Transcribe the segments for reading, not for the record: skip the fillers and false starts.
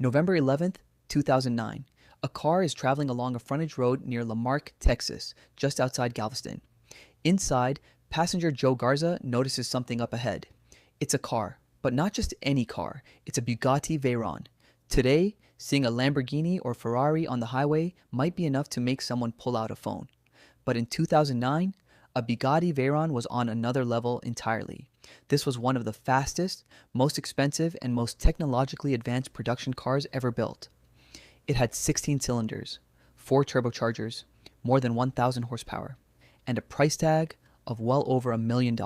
November 11th, 2009. A car is traveling along a frontage road near Lamarck, Texas, just outside Galveston. Inside, passenger Joe Garza notices something up ahead. It's a car, but not just any car. It's a Bugatti Veyron. Today, seeing a Lamborghini or Ferrari on the highway might be enough to make someone pull out a phone. But in 2009, a Bugatti Veyron was on another level entirely. This was one of the fastest, most expensive, and most technologically advanced production cars ever built. It had 16 cylinders, 4 turbochargers, more than 1,000 horsepower, and a price tag of well over $1 million.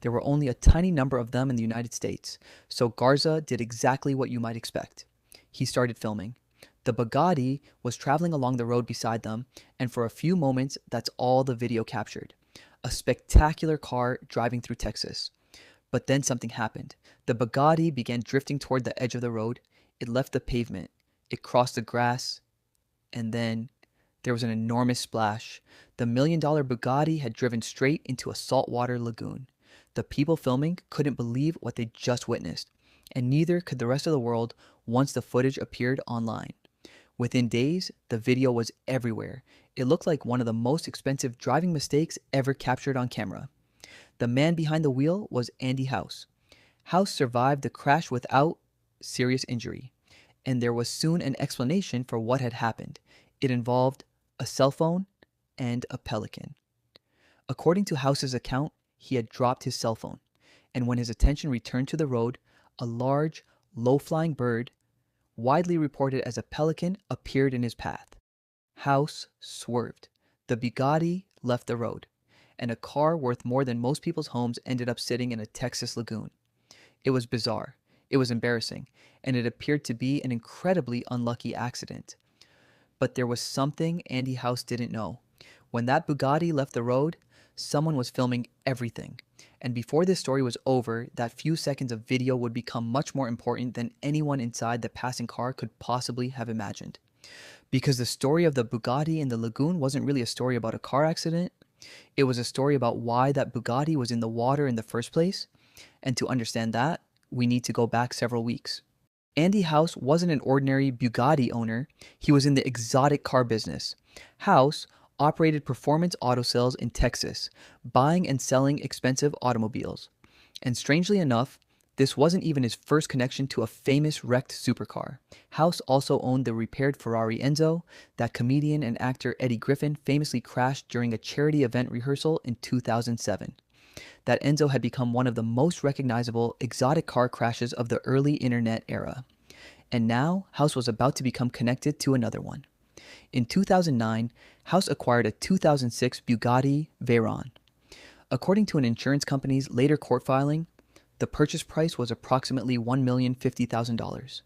There were only a tiny number of them in the United States, so Garza did exactly what you might expect. He started filming. The Bugatti was traveling along the road beside them, and for a few moments, that's all the video captured. A spectacular car driving through Texas. But then something happened. The Bugatti began drifting toward the edge of the road. It left the pavement. It crossed the grass. And then there was an enormous splash. The $1 million Bugatti had driven straight into a saltwater lagoon. The people filming couldn't believe what they just witnessed, and neither could the rest of the world once the footage appeared online. Within days, the video was everywhere. It looked like one of the most expensive driving mistakes ever captured on camera. The man behind the wheel was Andy House. House survived the crash without serious injury, and there was soon an explanation for what had happened. It involved a cell phone and a pelican. According to House's account, he had dropped his cell phone, and when his attention returned to the road, a large, low-flying bird, widely reported as a pelican, appeared in his path. House swerved. The Bugatti left the road, and a car worth more than most people's homes ended up sitting in a Texas lagoon. It was bizarre, it was embarrassing, and it appeared to be an incredibly unlucky accident. But there was something Andy House didn't know. When that Bugatti left the road, someone was filming everything. And before this story was over, that few seconds of video would become much more important than anyone inside the passing car could possibly have imagined. Because the story of the Bugatti in the lagoon wasn't really a story about a car accident. It was a story about why that Bugatti was in the water in the first place. And to understand that, we need to go back several weeks. Andy House wasn't an ordinary Bugatti owner. He was in the exotic car business. House operated performance auto sales in Texas, buying and selling expensive automobiles. And strangely enough, this wasn't even his first connection to a famous wrecked supercar. House also owned the repaired Ferrari Enzo that comedian and actor Eddie Griffin famously crashed during a charity event rehearsal in 2007. That Enzo had become one of the most recognizable exotic car crashes of the early internet era. And now, House was about to become connected to another one. In 2009, House acquired a 2006 Bugatti Veyron. According to an insurance company's later court filing, the purchase price was approximately $1,050,000.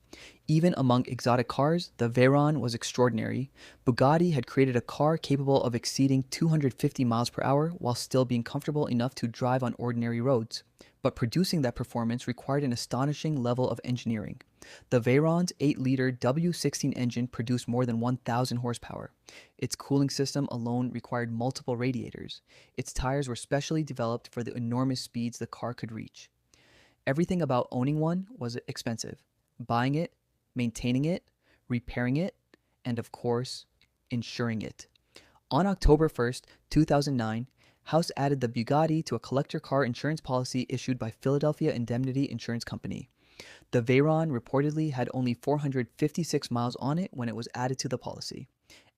Even among exotic cars, the Veyron was extraordinary. Bugatti had created a car capable of exceeding 250 miles per hour while still being comfortable enough to drive on ordinary roads. But producing that performance required an astonishing level of engineering. The Veyron's 8-liter W16 engine produced more than 1,000 horsepower. Its cooling system alone required multiple radiators. Its tires were specially developed for the enormous speeds the car could reach. Everything about owning one was expensive. Buying it, maintaining it, repairing it, and of course, insuring it. On October 1st, 2009, House added the Bugatti to a collector car insurance policy issued by Philadelphia Indemnity Insurance Company. The Veyron reportedly had only 456 miles on it when it was added to the policy,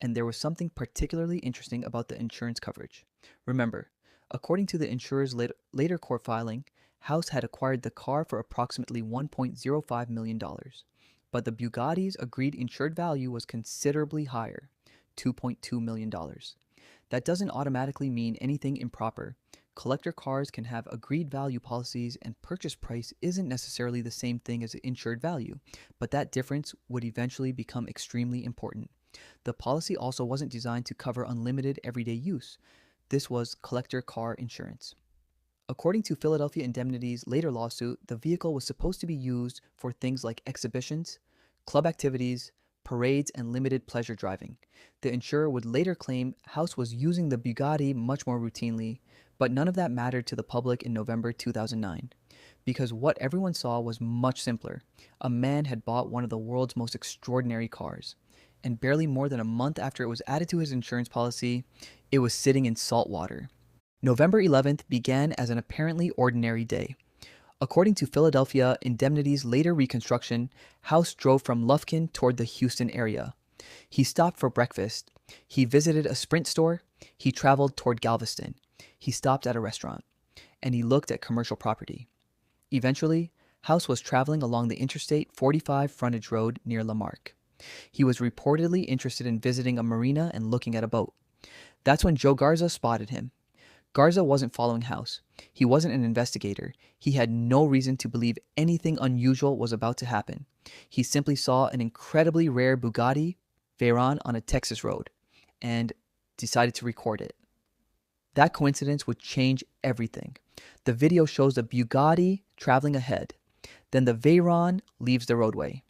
and there was something particularly interesting about the insurance coverage. Remember, according to the insurer's later court filing, House had acquired the car for approximately $1.05 million, but the Bugatti's agreed insured value was considerably higher, $2.2 million. That doesn't automatically mean anything improper. Collector cars can have agreed value policies, and purchase price isn't necessarily the same thing as insured value, but that difference would eventually become extremely important. The policy also wasn't designed to cover unlimited everyday use. This was collector car insurance. According to Philadelphia Indemnity's later lawsuit, the vehicle was supposed to be used for things like exhibitions, club activities, parades, and limited pleasure driving. The insurer would later claim House was using the Bugatti much more routinely, but none of that mattered to the public in November 2009. because what everyone saw was much simpler. A man had bought one of the world's most extraordinary cars, and barely more than a month after it was added to his insurance policy, it was sitting in salt water. November 11th began as an apparently ordinary day. According to Philadelphia Indemnity's later reconstruction, House drove from Lufkin toward the Houston area. He stopped for breakfast. He visited a Sprint store. He traveled toward Galveston. He stopped at a restaurant. And he looked at commercial property. Eventually, House was traveling along the Interstate 45 frontage road near Lamarck. He was reportedly interested in visiting a marina and looking at a boat. That's when Joe Garza spotted him. Garza wasn't following House. He wasn't an investigator. He had no reason to believe anything unusual was about to happen. He simply saw an incredibly rare Bugatti Veyron on a Texas road and decided to record it. That coincidence would change everything. The video shows the Bugatti traveling ahead. Then the Veyron leaves the roadway.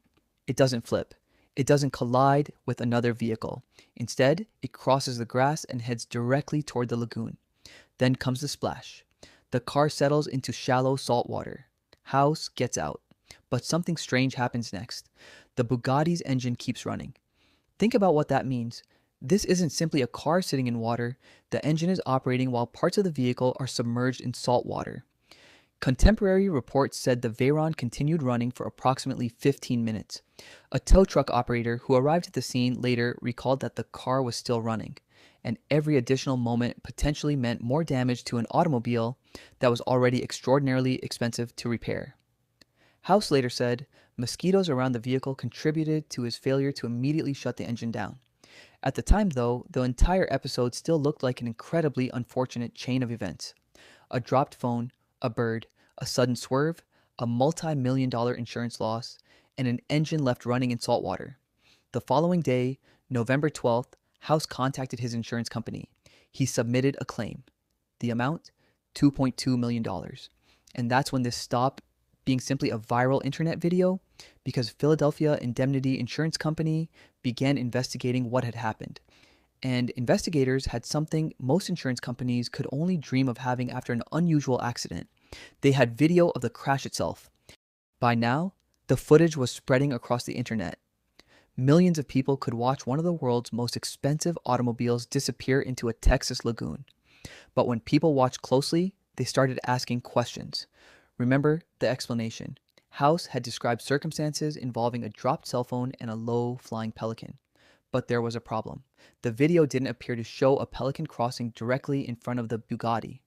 It doesn't flip. It doesn't collide with another vehicle. Instead, it crosses the grass and heads directly toward the lagoon. Then comes the splash. The car settles into shallow salt water. House gets out. But something strange happens next. The Bugatti's engine keeps running. Think about what that means. This isn't simply a car sitting in water. The engine is operating while parts of the vehicle are submerged in salt water. Contemporary reports said the Veyron continued running for approximately 15 minutes. A tow truck operator who arrived at the scene later recalled that the car was still running, and every additional moment potentially meant more damage to an automobile that was already extraordinarily expensive to repair. House later said mosquitoes around the vehicle contributed to his failure to immediately shut the engine down. At the time, though, the entire episode still looked like an incredibly unfortunate chain of events. A dropped phone, a bird, a sudden swerve, a multi-million-dollar insurance loss, and an engine left running in salt water. The following day, November 12th, House contacted his insurance company. He submitted a claim. The amount? $2.2 million. And that's when this stopped being simply a viral internet video, because Philadelphia Indemnity Insurance Company began investigating what had happened. And investigators had something most insurance companies could only dream of having after an unusual accident. They had video of the crash itself. By now, the footage was spreading across the internet. Millions of people could watch one of the world's most expensive automobiles disappear into a Texas lagoon. But when people watched closely, they started asking questions. Remember the explanation. House had described circumstances involving a dropped cell phone and a low-flying pelican. But there was a problem. The video didn't appear to show a pelican crossing directly in front of the Bugatti.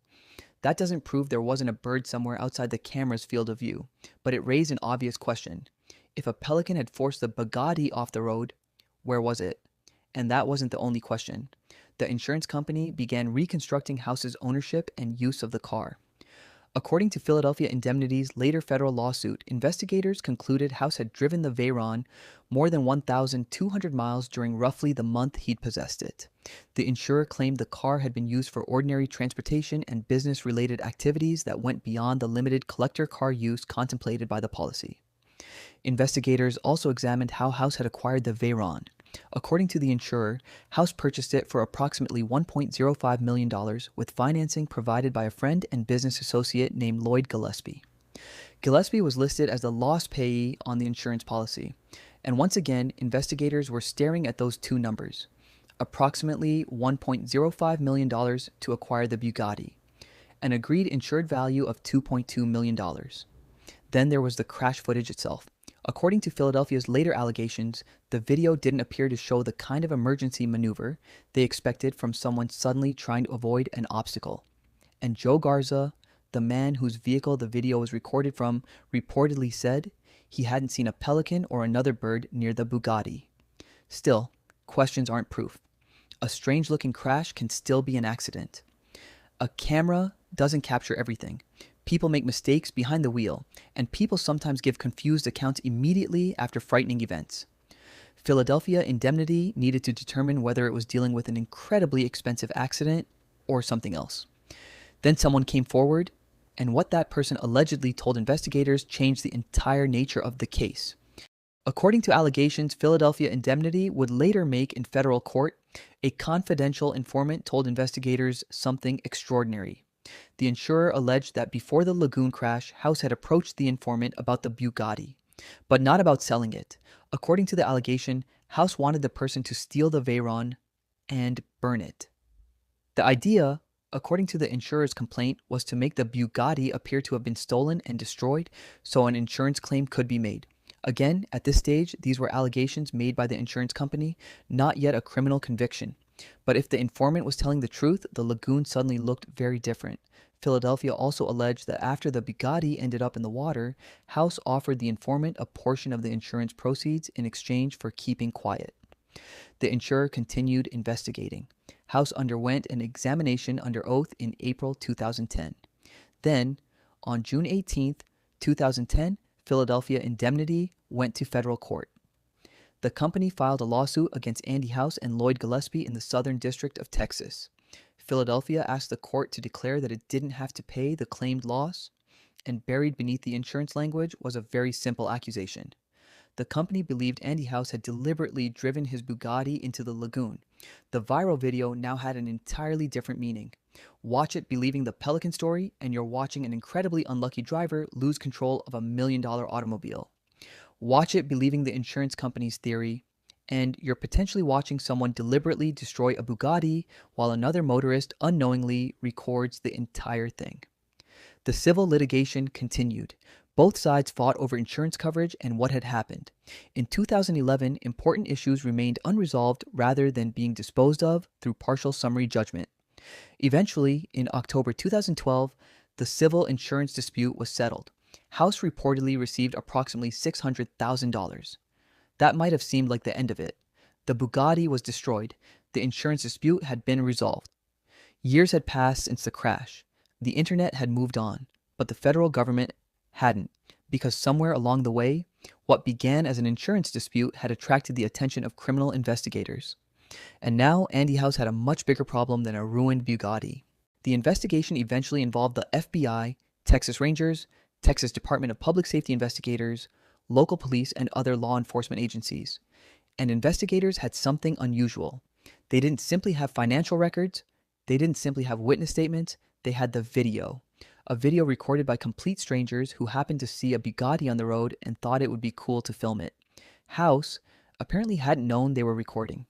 That doesn't prove there wasn't a bird somewhere outside the camera's field of view, but it raised an obvious question. If a pelican had forced the Bugatti off the road, where was it? And that wasn't the only question. The insurance company began reconstructing House's ownership and use of the car. According to Philadelphia Indemnity's later federal lawsuit, investigators concluded House had driven the Veyron more than 1,200 miles during roughly the month he'd possessed it. The insurer claimed the car had been used for ordinary transportation and business-related activities that went beyond the limited collector car use contemplated by the policy. Investigators also examined how House had acquired the Veyron. According to the insurer, House purchased it for approximately $1.05 million with financing provided by a friend and business associate named Lloyd Gillespie. Gillespie was listed as the loss payee on the insurance policy, and once again, investigators were staring at those two numbers. Approximately $1.05 million to acquire the Bugatti, an agreed insured value of $2.2 million. Then there was the crash footage itself. According to Philadelphia's later allegations, the video didn't appear to show the kind of emergency maneuver they expected from someone suddenly trying to avoid an obstacle. And Joe Garza, the man whose vehicle the video was recorded from, reportedly said he hadn't seen a pelican or another bird near the Bugatti. Still, questions aren't proof. A strange-looking crash can still be an accident. A camera doesn't capture everything. People make mistakes behind the wheel, and people sometimes give confused accounts immediately after frightening events. Philadelphia Indemnity needed to determine whether it was dealing with an incredibly expensive accident or something else. Then someone came forward, and what that person allegedly told investigators changed the entire nature of the case. According to allegations Philadelphia Indemnity would later make in federal court, a confidential informant told investigators something extraordinary. The insurer alleged that before the lagoon crash, House had approached the informant about the Bugatti, but not about selling it. According to the allegation, House wanted the person to steal the Veyron and burn it. The idea, according to the insurer's complaint, was to make the Bugatti appear to have been stolen and destroyed so an insurance claim could be made. Again, at this stage, these were allegations made by the insurance company, not yet a criminal conviction. But if the informant was telling the truth, the lagoon suddenly looked very different. Philadelphia also alleged that after the Bugatti ended up in the water, House offered the informant a portion of the insurance proceeds in exchange for keeping quiet. The insurer continued investigating. House underwent an examination under oath in April 2010. Then, on June 18, 2010, Philadelphia Indemnity went to federal court. The company filed a lawsuit against Andy House and Lloyd Gillespie in the Southern District of Texas. Philadelphia asked the court to declare that it didn't have to pay the claimed loss, and buried beneath the insurance language was a very simple accusation. The company believed Andy House had deliberately driven his Bugatti into the lagoon. The viral video now had an entirely different meaning. Watch it believing the Pelican story, and you're watching an incredibly unlucky driver lose control of $1 million automobile. Watch it believing the insurance company's theory, and you're potentially watching someone deliberately destroy a Bugatti while another motorist unknowingly records the entire thing. The civil litigation continued. Both sides fought over insurance coverage and what had happened. In 2011, important issues remained unresolved rather than being disposed of through partial summary judgment. Eventually, in October 2012, the civil insurance dispute was settled. House reportedly received approximately $600,000. That might have seemed like the end of it. The Bugatti was destroyed. The insurance dispute had been resolved. Years had passed since the crash. The internet had moved on, but the federal government hadn't, because somewhere along the way, what began as an insurance dispute had attracted the attention of criminal investigators. And now Andy House had a much bigger problem than a ruined Bugatti. The investigation eventually involved the FBI, Texas Rangers, Texas Department of Public Safety investigators, local police, and other law enforcement agencies. And investigators had something unusual. They didn't simply have financial records. They didn't simply have witness statements. They had the video. A video recorded by complete strangers who happened to see a Bugatti on the road and thought it would be cool to film it. House apparently hadn't known they were recording.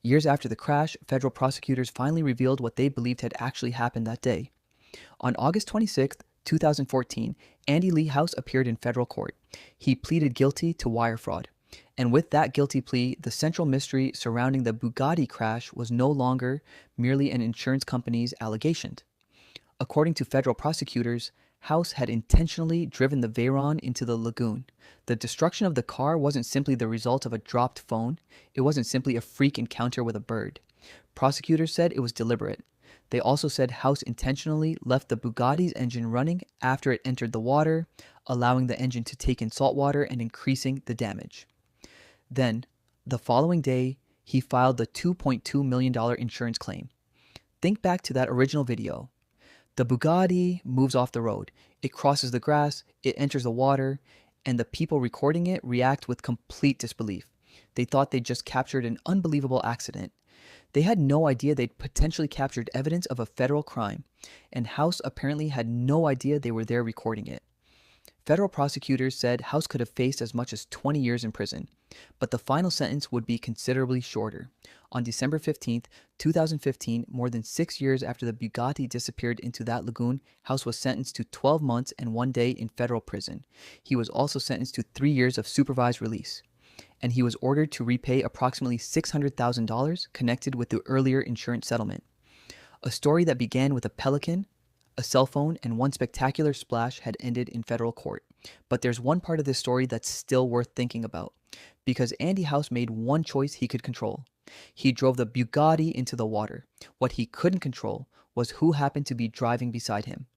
Years after the crash, federal prosecutors finally revealed what they believed had actually happened that day. On August 26, 2014, Andy Lee House appeared in federal court. He pleaded guilty to wire fraud. And with that guilty plea, the central mystery surrounding the Bugatti crash was no longer merely an insurance company's allegation. According to federal prosecutors, House had intentionally driven the Veyron into the lagoon. The destruction of the car wasn't simply the result of a dropped phone. It wasn't simply a freak encounter with a bird. Prosecutors said it was deliberate. They also said House intentionally left the Bugatti's engine running after it entered the water, allowing the engine to take in salt water and increasing the damage. Then, the following day, he filed the $2.2 million insurance claim. Think back to that original video. The Bugatti moves off the road. It crosses the grass, it enters the water, and the people recording it react with complete disbelief. They thought they'd just captured an unbelievable accident. They had no idea they'd potentially captured evidence of a federal crime, and House apparently had no idea they were there recording it. Federal prosecutors said House could have faced as much as 20 years in prison, but the final sentence would be considerably shorter. On December 15, 2015, more than 6 years after the Bugatti disappeared into that lagoon, House was sentenced to 12 months and 1 day in federal prison. He was also sentenced to 3 years of supervised release, and he was ordered to repay approximately $600,000 connected with the earlier insurance settlement. A story that began with a Pelican, a cell phone, and one spectacular splash had ended in federal court. But there's one part of this story that's still worth thinking about, because Andy House made one choice he could control. He drove the Bugatti into the water. What he couldn't control was who happened to be driving beside him.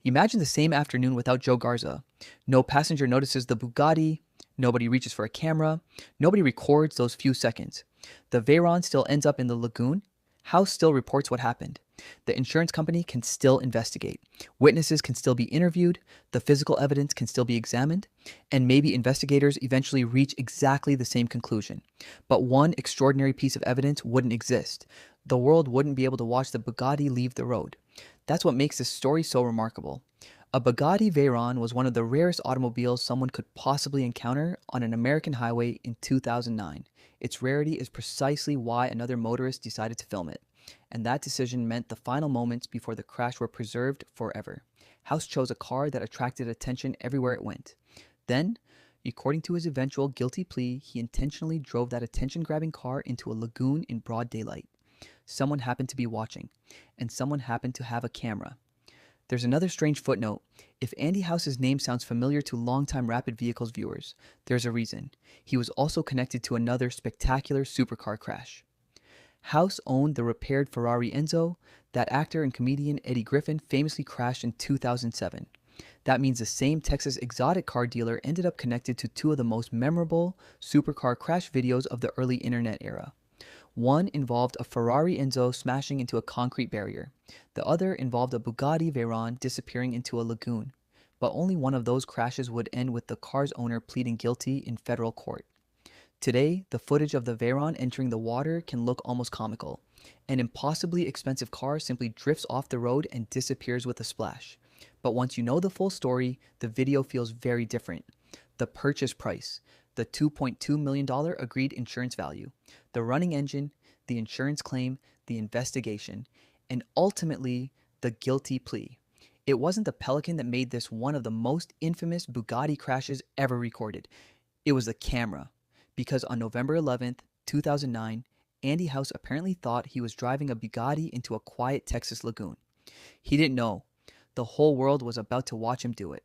Imagine the same afternoon without Joe Garza. No passenger notices the Bugatti. Nobody reaches for a camera. Nobody records those few seconds. The Veyron still ends up in the lagoon. House still reports what happened. The insurance company can still investigate. Witnesses can still be interviewed. The physical evidence can still be examined. And maybe investigators eventually reach exactly the same conclusion. But one extraordinary piece of evidence wouldn't exist. The world wouldn't be able to watch the Bugatti leave the road. That's what makes this story so remarkable. A Bugatti Veyron was one of the rarest automobiles someone could possibly encounter on an American highway in 2009. Its rarity is precisely why another motorist decided to film it, and that decision meant the final moments before the crash were preserved forever. House chose a car that attracted attention everywhere it went. Then, according to his eventual guilty plea, he intentionally drove that attention-grabbing car into a lagoon in broad daylight. Someone happened to be watching, and someone happened to have a camera. There's another strange footnote. If Andy House's name sounds familiar to longtime Rapid Vehicles viewers, there's a reason. He was also connected to another spectacular supercar crash. House owned the repaired Ferrari Enzo that actor and comedian Eddie Griffin famously crashed in 2007. That means the same Texas exotic car dealer ended up connected to two of the most memorable supercar crash videos of the early internet era. One involved a Ferrari Enzo smashing into a concrete barrier. The other involved a Bugatti Veyron disappearing into a lagoon. But only one of those crashes would end with the car's owner pleading guilty in federal court. Today, the footage of the Veyron entering the water can look almost comical. An impossibly expensive car simply drifts off the road and disappears with a splash. But once you know the full story, the video feels very different. The purchase price, the $2.2 million agreed insurance value, the running engine, the insurance claim, the investigation, and ultimately the guilty plea. It wasn't the Pelican that made this one of the most infamous Bugatti crashes ever recorded. It was the camera. Because on November 11th, 2009, Andy House apparently thought he was driving a Bugatti into a quiet Texas lagoon. He didn't know. The whole world was about to watch him do it.